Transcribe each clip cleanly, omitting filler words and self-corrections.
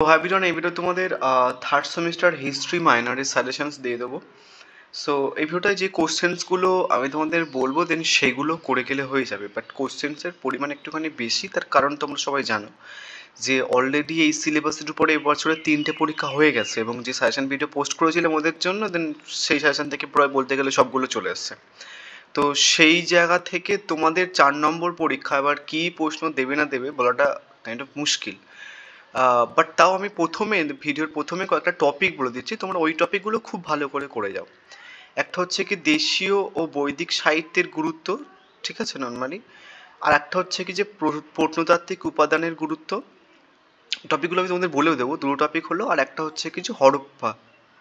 তো হ্যাবিটন এই ভিডিও তোমাদের থার্ড সেমিস্টার হিস্ট্রি মাইনরের সাজেশনস দিয়ে দেবো। সো এই ভিডিওটায় যে কোশ্চেন্সগুলো আমি তোমাদের বলবো দেন সেগুলো করে গেলে হয়ে যাবে, বাট কোশ্চেন্সের পরিমাণ একটুখানি বেশি। তার কারণ তোমরা সবাই জানো যে অলরেডি এই সিলেবাসের উপরে এবছরে 3টে পরীক্ষা হয়ে গেছে, এবং যে সাজেশন ভিডিও পোস্ট করেছিলাম ওদের জন্য, দেন সেই সাজেশন থেকে প্রায় বলতে গেলে সবগুলো চলে এসছে। তো সেই জায়গা থেকে তোমাদের 4 নম্বর পরীক্ষা এবার কী প্রশ্ন দেবে না দেবে বলাটা কাইন্ড অফ মুশকিল। বাট তাও আমি ভিডিওর প্রথমে কয়েকটা টপিক বলে দিচ্ছি, তোমরা ওই টপিকগুলো খুব ভালো করে করে যাও। একটা হচ্ছে কি দেশীয় ও বৈদিক সাহিত্যের গুরুত্ব, ঠিক আছে, নর্মালি। আর একটা হচ্ছে কি যে প্রত্নতাত্ত্বিক উপাদানের গুরুত্ব। টপিকগুলো আমি তোমাদের বলেও দেবো। দুটো টপিক হলো, আর একটা হচ্ছে কি যে হরপ্পা,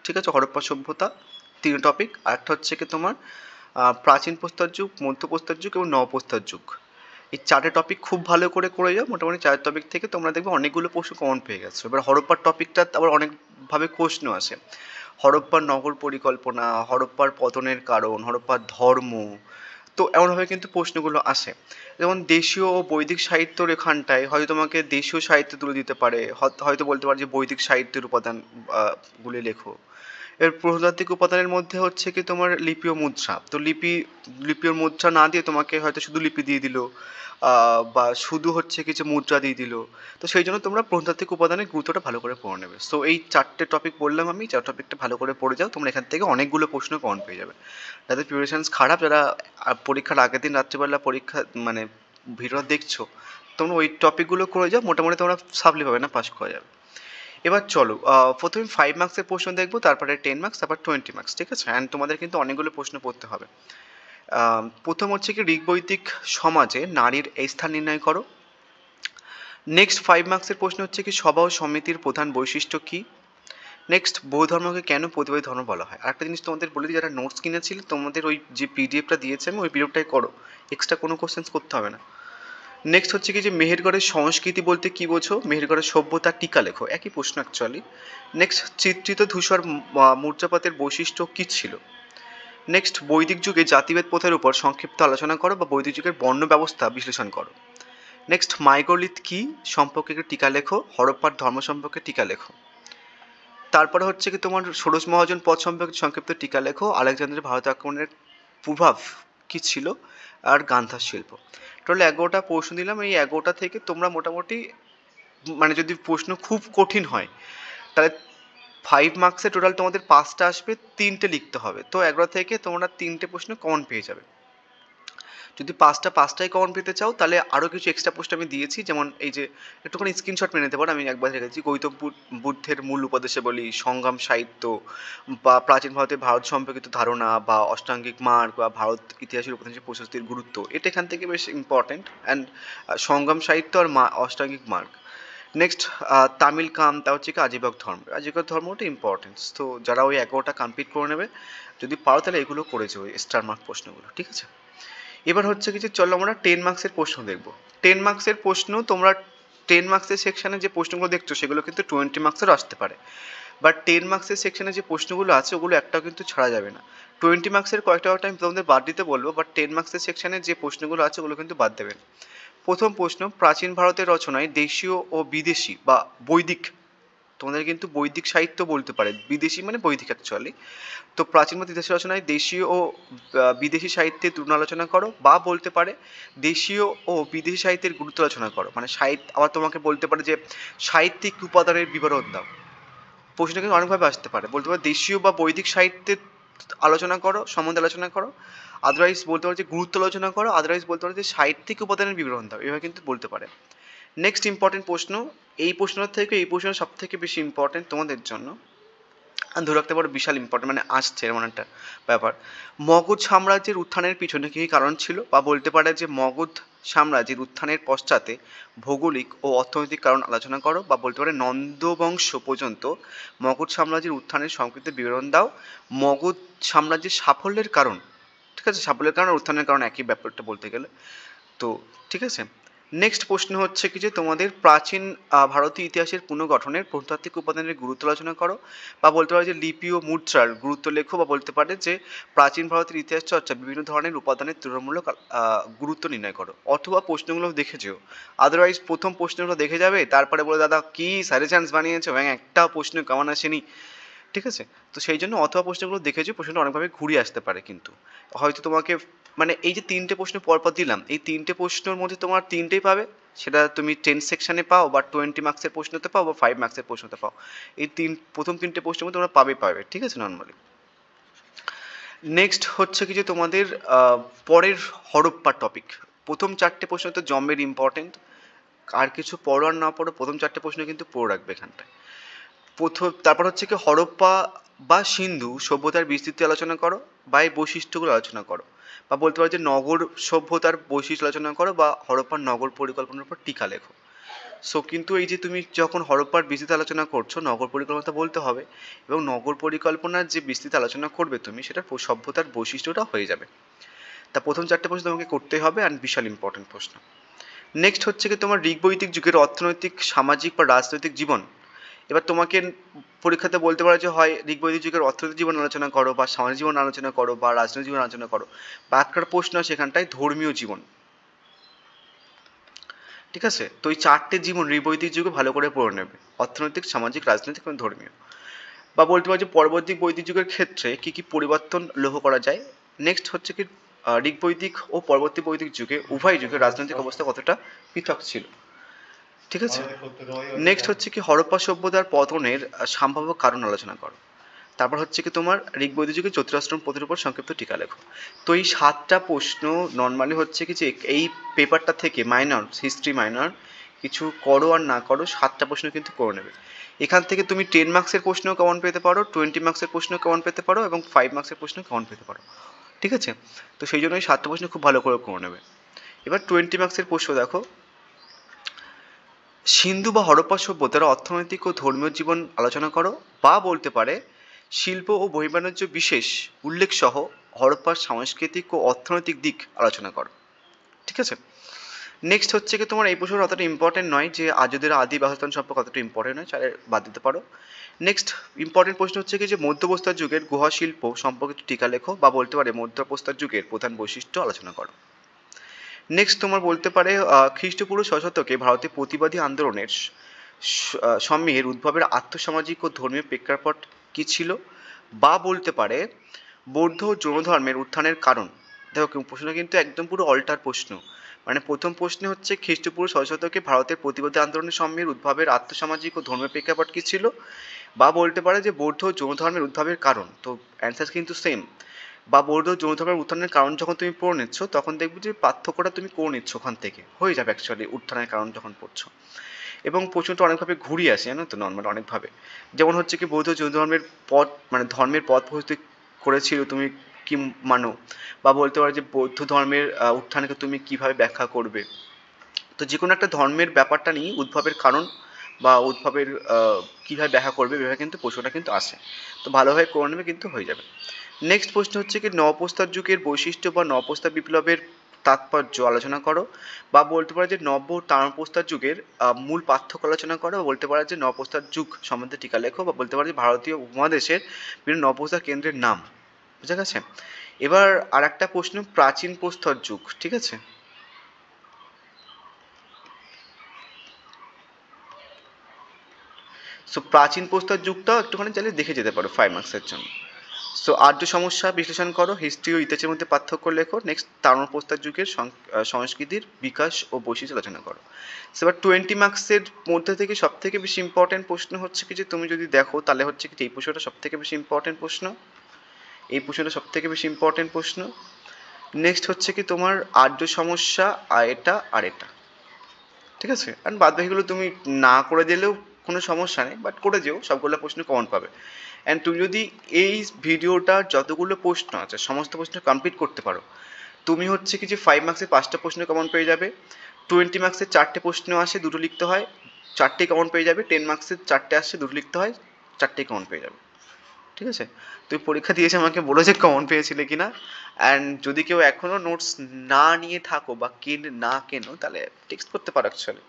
ঠিক আছে, হরপ্পা সভ্যতা, 3 টপিক। আর একটা হচ্ছে কি তোমার প্রাচীন প্রস্তর যুগ, মধ্যপ্রস্তর যুগ এবং নবপ্রস্তর যুগ। এই 4টে টপিক খুব ভালো করে করে যাও। মোটামুটি 4 টপিক থেকে তোমরা দেখবে অনেকগুলো প্রশ্ন কমন পেয়ে গেছো। এবার হরপ্পার টপিকটা আবার অনেকভাবে প্রশ্ন আসে। হরপ্পার নগর পরিকল্পনা, হরপ্পার পতনের কারণ, হরপ্পার ধর্ম। তো এমনভাবে কিন্তু প্রশ্নগুলো আসে। যেমন দেশীয় ও বৈদিক সাহিত্যর এখানটায় হয়তো তোমাকে দেশীয় সাহিত্য তুলে দিতে পারে, হয়তো বলতে পারে যে বৈদিক সাহিত্যের উপাদান গুলি লেখো। এর প্রত্নতাত্ত্বিক উপাদানের মধ্যে হচ্ছে কি তোমার লিপি ও মুদ্রা। তো লিপি ও মুদ্রা না দিয়ে তোমাকে হয়তো শুধু লিপি দিয়ে দিল, বা শুধু হচ্ছে কি যে মুদ্রা দিয়ে দিল। তো সেই জন্য তোমরা প্রত্নতাত্ত্বিক উপাদানের গুরুত্বটা ভালো করে পড়ে নেবে। সো এই 4টে টপিক বললাম আমি, 4 টপিকটা ভালো করে পড়ে যাও, তোমরা এখান থেকে অনেকগুলো প্রশ্ন কমন পেয়ে যাবে। যাদের প্রিপারেশনস খারাপ, যারা পরীক্ষার আগের দিন রাত্রিবেলা পরীক্ষা মানে ভিডিও দেখছো, তোমরা ওই টপিকগুলো করে যাও, মোটামুটি তোমরা সাপ্লি পাবে না, পাস করা যাবে। এবার চলো, প্রথমে 5 মার্কসের প্রশ্ন দেখবো, তারপরে 10 মার্কস, তারপর 20 মার্কস, ঠিক আছে। অ্যান্ড তোমাদের কিন্তু অনেকগুলো প্রশ্ন পড়তে হবে। প্রথম হচ্ছে কি ঋগ্বৈদিক সমাজে নারীর এই স্থান নির্ণয় করো। নেক্সট 5 মার্কসের প্রশ্ন হচ্ছে কি সভা ও সমিতির প্রধান বৈশিষ্ট্য কী। নেক্সট বৌদ্ধ ধর্মকে কেন প্রতিবাদী ধর্ম বলা হয়। আরেকটা জিনিস তোমাদের বলে দিই, যারা নোটস কিনেছিল তোমাদের ওই যে পিডিএফটা দিয়েছে আমি, ওই পিডিএফটাই করো, এক্সট্রা কোনো কোশ্চেন্স করতে হবে না। নেক্সট হচ্ছে কি যে মেহেরগড়ের সংস্কৃতি বলতে কি বোঝো, মেহেরগড়ের সভ্যতার টিকা লেখো, একই প্রশ্ন অ্যাকচুয়ালি। নেক্সট চিত্রিত ধূসর মূর্জাপাতের বৈশিষ্ট্য কী ছিল। নেক্সট বৈদিক যুগে জাতিভেদ প্রথার উপর সংক্ষিপ্ত আলোচনা করো বা বৈদিক যুগের বর্ণ ব্যবস্থা বিশ্লেষণ করো। নেক্সট মাইগলিত কি সম্পর্কে একটু টিকা লেখো, হরপ্পার ধর্ম সম্পর্কে টিকা লেখো। তারপরে হচ্ছে কি তোমার ষোড়শ মহাজন পদ সম্পর্কে সংক্ষিপ্ত টিকা লেখো, আলেকজান্ডারের ভারত আক্রমণের প্রভাব কী ছিল, আর গান্ধার শিল্প। টোটাল 11টা প্রশ্ন দিলাম। এই 11টা থেকে তোমরা মোটামুটি মানে যদি প্রশ্ন খুব কঠিন হয় তাহলে 5 মার্কসে টোটাল তোমাদের 5টা আসবে, 3টে লিখতে হবে। তো 11 থেকে তোমরা 3টে প্রশ্ন কমন পেয়ে যাবে। যদি পাঁচটাই কমন পেতে চাও তাহলে আরও কিছু এক্সট্রা প্রশ্ন আমি দিয়েছি, যেমন এই যে একটুখানি স্ক্রিনশট মেরে নিতে পারো, আমি একবার রেখেছি গৌতম বুদ্ধের মূল উপদেশে বলি, সংগ্রাম সাহিত্য, বা প্রাচীন ভারতের ভারত সম্পর্কিত ধারণা, বা অষ্টাঙ্গিক মার্গ, বা ভারত ইতিহাসের উপদেশের প্রশস্তির গুরুত্ব, এটা এখান থেকে বেশ ইম্পর্টেন্ট। অ্যান্ড সংগ্রাম সাহিত্য আর অষ্টাঙ্গিক মার্গ। নেক্সট তামিল কাম, তা হচ্ছে কি আজীবক ধর্মটা ইম্পর্টেন্স। তো যারা ওই 11টা কমপ্লিট করে নেবে, যদি পারো তাহলে এগুলো করেছে ওই স্টার মার্ক প্রশ্নগুলো, ঠিক আছে। এবার হচ্ছে কি যে চলো আমরা 10 মার্কসের প্রশ্ন দেখবো। 10 মার্কসের প্রশ্ন তোমরা 10 মার্কসের সেকশনে যে প্রশ্নগুলো দেখছো সেগুলো কিন্তু 20 মার্কসেরও আসতে পারে। বাট 10 মার্কসের সেকশনে যে প্রশ্নগুলো আছে ওগুলো একটাও কিন্তু ছাড়া যাবে না। 20 মার্কসের কয়েকটা আমি তোমাদের বাদ দিতে বলবো, বাট 10 মার্কসের সেকশনে যে প্রশ্নগুলো আছে ওগুলো কিন্তু বাদ দেবেন। প্রথম প্রশ্ন, প্রাচীন ভারতের রচনায় দেশীয় ও বিদেশি বা বৈদিক, তোমাদের কিন্তু বৈদিক সাহিত্য বলতে পারে, বিদেশি মানে বৈদিক অ্যাকচুয়ালি। তো প্রাচীন ভারতের ইতিহাস রচনায় দেশীয় ও বিদেশি সাহিত্যের তুলনা আলোচনা করো, বা বলতে পারে দেশীয় ও বিদেশি সাহিত্যের গুরুত্ব আলোচনা করো। মানে সাহিত্য, আবার তোমাকে বলতে পারে যে সাহিত্যিক উপাদানের বিবরণ দাও। প্রশ্নটা কিন্তু অনেকভাবে আসতে পারে, বলতে পারে দেশীয় বা বৈদিক সাহিত্যের আলোচনা করো, সম্বন্ধে আলোচনা করো। আদারওয়াইজ বলতে পারে যে গুরুত্ব আলোচনা করো, আদারওয়াইজ বলতে পারে যে সাহিত্যিক উপাদানের বিবরণ দাও, এভাবে কিন্তু বলতে পারে। নেক্সট ইম্পর্টেন্ট প্রশ্ন, এই প্রশ্নটা থেকে এই প্রশ্নটা সব থেকে বেশি ইম্পর্টেন্ট তোমাদের জন্য, ধরে রাখতে পারো বিশাল ইম্পর্টেন্ট, মানে আসছে এমন একটা ব্যাপার। মগধ সাম্রাজ্যের উত্থানের পিছনে কী কী কারণ ছিল, বা বলতে পারে যে মগধ সাম্রাজ্যের উত্থানের পশ্চাতে ভৌগোলিক ও অর্থনৈতিক কারণ আলোচনা করো, বা বলতে পারে নন্দ বংশ পর্যন্ত মগধ সাম্রাজ্যের উত্থানের সংক্ষিপ্ত বিবরণ দাও। মগধ সাম্রাজ্যের সাফল্যের কারণ, ঠিক আছে, সাফল্যের কারণ আর উত্থানের কারণ একই ব্যাপারটা বলতে গেলে। তো ঠিক আছে, নেক্সট প্রশ্ন হচ্ছে কি যে তোমাদের প্রাচীন ভারতীয় ইতিহাসের পুনর্গঠনের প্রত্নতাত্ত্বিক উপাদানের গুরুত্ব আলোচনা করো, বা বলতে পারো যে লিপি ও মুদ্রার গুরুত্ব লেখো, বা বলতে পারে যে প্রাচীন ভারতের ইতিহাস চর্চা বিভিন্ন ধরনের উপাদানের তুলনামূলক গুরুত্ব নির্ণয় করো। অথবা প্রশ্নগুলো দেখেছো, আদারওয়াইজ প্রথম প্রশ্নগুলো দেখে যাবে, তারপরে বলে দাদা কি সাজেশনস বানিয়েছো, একটা প্রশ্ন কেমন আসেনি, ঠিক আছে? তো সেই জন্য অথবা প্রশ্নগুলো দেখেছো, প্রশ্নটা অনেকভাবে ঘুরিয়ে আসতে পারে, কিন্তু হয়তো তোমাকে মানে এই যে তিনটে প্রশ্ন পরপর দিলাম, এই তিনটে প্রশ্নের মধ্যে তোমার তিনটেই পাবে, সেটা তুমি 10 সেকশনে পাও, বা 20 মার্কসের প্রশ্নতে পাও, বা 5 মার্কসের প্রশ্নতে পাও। এই প্রথম তিনটে প্রশ্নের মধ্যে তোমরা পাবে, ঠিক আছে, নর্মালি। নেক্সট হচ্ছে কি যে তোমাদের পরের হরপ্পা টপিক। প্রথম চারটে প্রশ্ন তো জম্বের ইম্পর্টেন্ট, আর কিছু পড়ো আর না পড়ো, প্রথম চারটে প্রশ্ন কিন্তু পড়ে রাখবে এখানটায়। তারপর হচ্ছে কি হরপ্পা বা সিন্ধু সভ্যতার বিস্তৃতি আলোচনা করো, বা এই বৈশিষ্ট্যগুলো আলোচনা করো, বা বলতে পারো যে নগর সভ্যতার বৈশিষ্ট্য আলোচনা করো, বা হরপ্পার নগর পরিকল্পনার উপর টিকা লেখো। সো কিন্তু এই যে তুমি যখন হরপ্পার বিস্তৃত আলোচনা করছো, নগর পরিকল্পনা বলতে হবে, এবং নগর পরিকল্পনার যে বিস্তৃত আলোচনা করবে তুমি, সেটা সভ্যতার বৈশিষ্ট্যটা হয়ে যাবে। তা প্রথম চারটে প্রশ্ন তোমাকে করতেই হবে, আর বিশাল ইম্পর্টেন্ট প্রশ্ন। নেক্সট হচ্ছে কি তোমার ঋগবৈদিক যুগের অর্থনৈতিক, সামাজিক বা রাজনৈতিক জীবন। এবার তোমাকে পরীক্ষাতে বলতে পারে যে হয় ঋগবৈদিক যুগের অর্থনৈতিক জীবন আলোচনা করো, বা সামাজিক জীবন আলোচনা করো, বা রাজনৈতিক জীবন আলোচনা করো, বা একটা প্রশ্ন সেখানটায় ধর্মীয় জীবন, ঠিক আছে? তো এই চারটে জীবন ঋগবৈদিক যুগে ভালো করে পড়ে নেবে, অর্থনৈতিক, সামাজিক, রাজনৈতিক এবং ধর্মীয়। বা বলতে পারো যে পরবর্তী বৈদিক যুগের ক্ষেত্রে কি কি পরিবর্তন লক্ষ্য করা যায়। নেক্সট হচ্ছে কি ঋগবৈদিক ও পরবর্তী বৈদিক যুগে উভয় যুগে রাজনৈতিক অবস্থা কতটা পৃথক ছিল, ঠিক আছে? নেক্সট হচ্ছে কি হরপ্পা সভ্যতার পতনের সম্ভাব্য কারণ আলোচনা করো। তারপর হচ্ছে কি তোমার ঋগবৈদিক যুগে জ্যোতিরাষ্ট্রম পদ্ধতির উপর সংক্ষিপ্ত টিকা লেখো। তো এই 7টা প্রশ্ন নর্মালি হচ্ছে কি যে এই পেপারটা থেকে মাইনর, হিস্ট্রি মাইনর, কিছু করো আর না করো 7টা প্রশ্ন কিন্তু করে নেবে। এখান থেকে তুমি 10 মার্কসের প্রশ্ন কমন পেতে পারো, 20 মার্কসের প্রশ্ন কমন পেতে পারো, এবং 5 মার্কসের প্রশ্ন কমন পেতে পারো, ঠিক আছে? তো সেই জন্য এই 7টা প্রশ্ন খুব ভালো করে নেবে। এবার 20 মার্কসের প্রশ্ন দেখো, সিন্ধু বা হরপ্পা সভ্যতার অর্থনৈতিক ও ধর্মীয় জীবন আলোচনা করো, বা বলতে পারে শিল্প ও বহির্বাণিজ্য বিশেষ উল্লেখ সহ হরপ্পার সাংস্কৃতিক ও অর্থনৈতিক দিক আলোচনা করো, ঠিক আছে? নেক্সট হচ্ছে কি তোমার এই প্রশ্ন অতটা ইম্পর্টেন্ট নয়, যে আর্যদের আদি বাসস্থান সম্পর্কে অতটা ইম্পর্টেন্ট নয়, চাইলে বাদ দিতে পারো। নেক্সট ইম্পর্টেন্ট প্রশ্ন হচ্ছে কি যে মধ্যপ্রস্তর যুগের গুহা শিল্প সম্পর্কিত টিকা লেখো, বা বলতে পারে মধ্যপ্রস্তর যুগের প্রধান বৈশিষ্ট্য আলোচনা করো। নেক্সট তোমার বলতে পারে খ্রিস্টপূর্ব 6 শতকে ভারতে প্রতিবাদী আন্দোলনের সময়ের উদ্ভবের আর্থসামাজিক ও ধর্মীয় প্রেক্ষাপট কী ছিল, বা বলতে পারে বৌদ্ধ ও জৈন ধর্মের উত্থানের কারণ। দেখো প্রশ্ন কিন্তু একদম পুরো অল্টার প্রশ্ন। মানে প্রথম প্রশ্ন হচ্ছে খ্রিস্টপূর্ব 6 শতকে ভারতের প্রতিবাদী আন্দোলনের সময়ের উদ্ভবের আর্থসামাজিক ও ধর্মীয় প্রেক্ষাপট কী ছিল, বা বলতে পারে যে বৌদ্ধ ও জৈন ধর্মের উদ্ভবের কারণ। তো অ্যান্সার কিন্তু সেম। বা বৌদ্ধ যৌন ধর্মের উত্থানের কারণ যখন তুমি পড়ে নিচ্ছ, তখন দেখবে যে পার্থক্যটা তুমি করে নিচ্ছ ওখান থেকে, হয়ে যাবে অ্যাকচুয়ালি উত্থানের কারণ যখন পড়ছো। এবং প্রশ্নটা অনেকভাবে ঘুরিয়ে আসে, জানো তো, নর্মাল অনেকভাবে। যেমন হচ্ছে কি বৌদ্ধ যৌন ধর্মের পথ, মানে ধর্মের পথ প্রস্তুতি করেছিল তুমি কি মানো, বা বলতে পারো যে বৌদ্ধ ধর্মের উত্থানকে তুমি কিভাবে ব্যাখ্যা করবে। তো যে কোনো একটা ধর্মের ব্যাপারটা নিয়ে উদ্ভবের কারণ বা উদ্ভবের কীভাবে ব্যাখ্যা করবে ভেবে কিন্তু প্রশ্নটা কিন্তু আসে। তো ভালোভাবে করে নেবে, কিন্তু হয়ে যাবে। নেক্সট প্রশ্ন হচ্ছে কি নবপ্রস্তর যুগের বৈশিষ্ট্য বা নবপ্রস্তর বিপ্লবের তাৎপর্য আলোচনা করো, বা বলতে পারো যে নব্য তাম্রপ্রস্তর যুগের মূল পার্থক্য আলোচনা করো, বা বলতে পারো যে নবপ্রস্তর যুগ সম্বন্ধে টিকা লেখো, বা বলতে পারো যে ভারতীয় উপমহাদেশের বিভিন্ন নবপ্রস্তর কেন্দ্রের নাম। বুঝা গেছে? এবার আর একটা প্রশ্ন, প্রাচীন প্রস্তর যুগ, ঠিক আছে? সো প্রাচীন প্রস্তর যুগটাও একটুখানি চাইলে দেখে যেতে পারো 5 মার্কসের জন্য। সো আর্য সমস্যা বিশ্লেষণ করো, হিস্ট্রি ও ইতিহাসের মধ্যে পার্থক্য লেখো। নেক্সট তাম্রপ্রস্তর যুগের সংস্কৃতির বিকাশ ও বৈশিষ্ট্য আলোচনা করো। সো এবার 20 মার্কসের মধ্যে থেকে সব থেকে বেশি ইম্পর্টেন্ট প্রশ্ন হচ্ছে কি যে তুমি যদি দেখো তাহলে হচ্ছে কি এই প্রশ্নটা সব থেকে বেশি ইম্পর্টেন্ট প্রশ্ন, এই প্রশ্নটা সব থেকে বেশি ইম্পর্টেন্ট প্রশ্ন। নেক্সট হচ্ছে কি তোমার আর্য সমস্যা, আর এটা আর এটা, ঠিক আছে? আর বাদ বাকিগুলো তুমি না করে দিলেও কোনো সমস্যা নেই, বাট করে যেও, সবগুলো প্রশ্ন কমন পাবে। অ্যান্ড তুমি যদি এই ভিডিওটার যতগুলো প্রশ্ন আছে সমস্ত প্রশ্ন কমপ্লিট করতে পারো, তুমি হচ্ছে কি যে 5 মার্কসের 5টা প্রশ্ন কমন পেয়ে যাবে, 20 মার্কসের 4টে প্রশ্ন আসে 2টো লিখতে হয়, 4টেই কমন পেয়ে যাবে, 10 মার্কসের 4টে আসছে 2টো লিখতে হয়, 4টেই কমন পেয়ে যাবে, ঠিক আছে? তুমি পরীক্ষা দিয়েছে আমাকে বলো যে কমন পেয়েছিলে কিনা। অ্যান্ড যদি কেউ এখনো নোটস না নিয়ে থাকো বা না কেনো তাহলে টেক্সট করতে পারো অ্যাকচুয়ালি,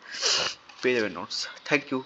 পেয়ে যাবে নোটস। Thank you.